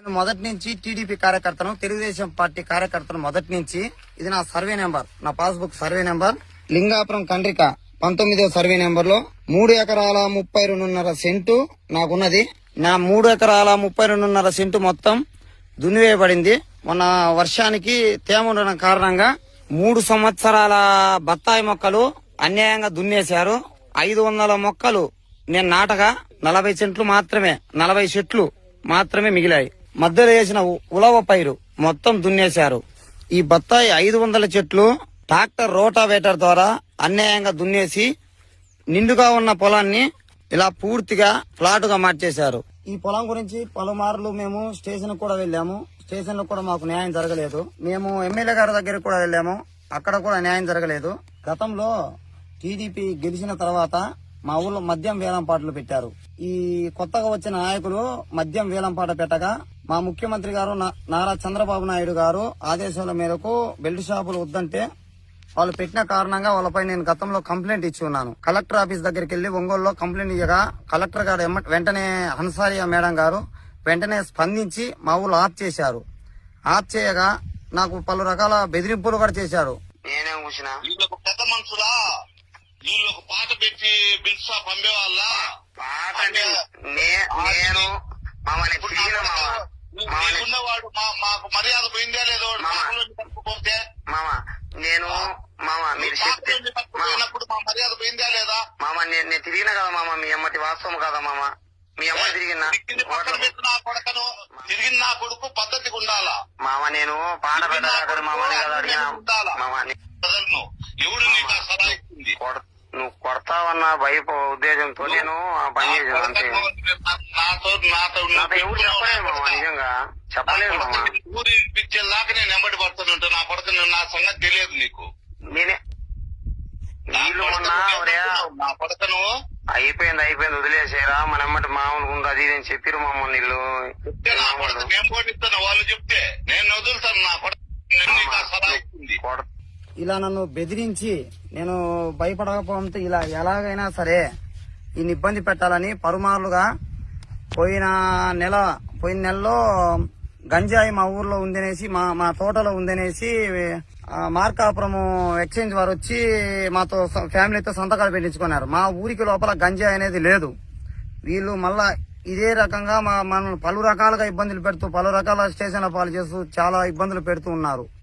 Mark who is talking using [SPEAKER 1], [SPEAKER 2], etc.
[SPEAKER 1] నేను మొదటి నుంచి టీడీపీ కార్యకర్తను, తెలుగుదేశం పార్టీ కార్యకర్తను మొదటి నుంచి. ఇది నా సర్వే నెంబర్, నా పాస్బుక్ సర్వే నెంబర్. లింగాపురం కండ్రిక 19వ సర్వే నెంబర్ లో 3 ఎకరాల 32.5 సెంటు నాకున్నది. నా 3 ఎకరాల 32.5 సెంటు మొత్తం దున్నివేయబడింది. మొన్న వర్షానికి తేమ ఉండడం కారణంగా 3 సంవత్సరాల బత్తాయి మొక్కలు అన్యాయంగా దున్నేశారు. 500 మొక్కలు నేను నాటగా 40 చెట్లు మాత్రమే, 40 చెట్లు మాత్రమే మిగిలాయి. మధ్యలో వేసిన ఉలవ పైరు మొత్తం దున్నేశారు. ఈ బత్తాయి 500 చెట్లు ట్రాక్టర్ రోటావేటర్ ద్వారా అన్యాయంగా దున్నేసి నిండుగా ఉన్న పొలాన్ని ఇలా పూర్తిగా ఫ్లాట్ గా మార్చేశారు. ఈ పొలం గురించి పలుమార్లు మేము స్టేషన్ కూడా వెళ్ళాము. స్టేషన్ లో కూడా మాకు న్యాయం జరగలేదు. మేము ఎమ్మెల్యే గారి దగ్గరికి కూడా వెళ్ళాము, అక్కడ కూడా న్యాయం జరగలేదు. గతంలో టీడీపీ గెలిచిన తర్వాత మా ఊళ్ళో మద్యం వేలంపాటలు పెట్టారు. ఈ కొత్తగా వచ్చిన నాయకులు మద్యం వేలంపాట పెట్టగా మా ముఖ్యమంత్రి గారు నారా చంద్రబాబు నాయుడు గారు ఆదేశాల మేరకు బెల్ట్ షాపులు వద్దంటే వాళ్ళు పెట్టిన కారణంగా వాళ్ళపై నేను గతంలో కంప్లైంట్ ఇచ్చి ఉన్నాను. కలెక్టర్ ఆఫీస్ దగ్గరికి వెళ్లి ఒంగోలులో కంప్లైంట్ ఇవ్వగా కలెక్టర్ గారు వెంటనే హన్సారియా మేడం గారు వెంటనే స్పందించి మా ఊళ్ళో ఆఫ్ చేశారు. ఆఫ్ చేయగా నాకు పలు రకాల బెదిరింపులు కూడా చేశారు. నేనే కూర్చున్నా
[SPEAKER 2] వీళ్ళు పాట పెట్టి బిల్ షాప్ అమ్మే వాళ్ళ
[SPEAKER 1] పాట నేను
[SPEAKER 2] ఉన్నవాడు మాకు మర్యాద పోయిందే లేదో పోతే
[SPEAKER 1] నేను మీరు
[SPEAKER 2] పోయినప్పుడు మా మర్యాద పోయిందా లేదా
[SPEAKER 1] నేను తిరిగిన కదా మీ అమ్మటి వాస్తవం కదా మీ అమ్మ తిరిగిన
[SPEAKER 2] నా కొడకను తిరిగిన నా కొడుకు పద్ధతిగా ఉండాలా
[SPEAKER 1] నేను పాట పెట్టాలి
[SPEAKER 2] ఎవడు నీకు సలహా ఇస్తుంది?
[SPEAKER 1] నువ్వు కొడతావన్న భయప ఉద్దేశంతో నేను పని చేశాను అంతే. నాతో ఎవరు చెప్పలేదు నిజంగా చెప్పలేదు
[SPEAKER 2] ఊరి ఇప్పించేలాగా నేను ఎంబడి పడుతుంటా. నా కొడుకు నా సంగతి తెలియదు నీకు.
[SPEAKER 1] నేనే నీళ్ళు మొన్న
[SPEAKER 2] నా కొడుకను
[SPEAKER 1] అయిపోయింది వదిలేసేరా మన ఎమ్మటి మామూలుగా ఉంది అది అని చెప్పిరు మమ్మల్ని నీళ్ళు.
[SPEAKER 2] నా కొడుకు నేను పోటిస్తాను, వాళ్ళు చెప్తే నేను వదులుతాను. నా కొడుకు సలహా ఇస్తుంది.
[SPEAKER 1] ఇలా నన్ను బెదిరించి నేను భయపడకపోవడంతో ఇలా ఎలాగైనా సరే ఈయన ఇబ్బంది పెట్టాలని పరుమార్లుగా పోయిన నెలలో గంజాయి మా ఊర్లో ఉందనేసి మా తోటలో ఉందనేసి మార్కాపురం ఎక్స్చేంజ్ వారు వచ్చి మాతో ఫ్యామిలీతో సంతకాలు పెట్టించుకున్నారు. మా ఊరికి లోపల గంజాయి అనేది లేదు. వీళ్ళు మళ్ళా ఇదే రకంగా మనం పలు రకాలుగా ఇబ్బందులు పెడుతూ పలు రకాల స్టేషన్ల పాలు చేస్తూ చాలా ఇబ్బందులు పెడుతూ ఉన్నారు.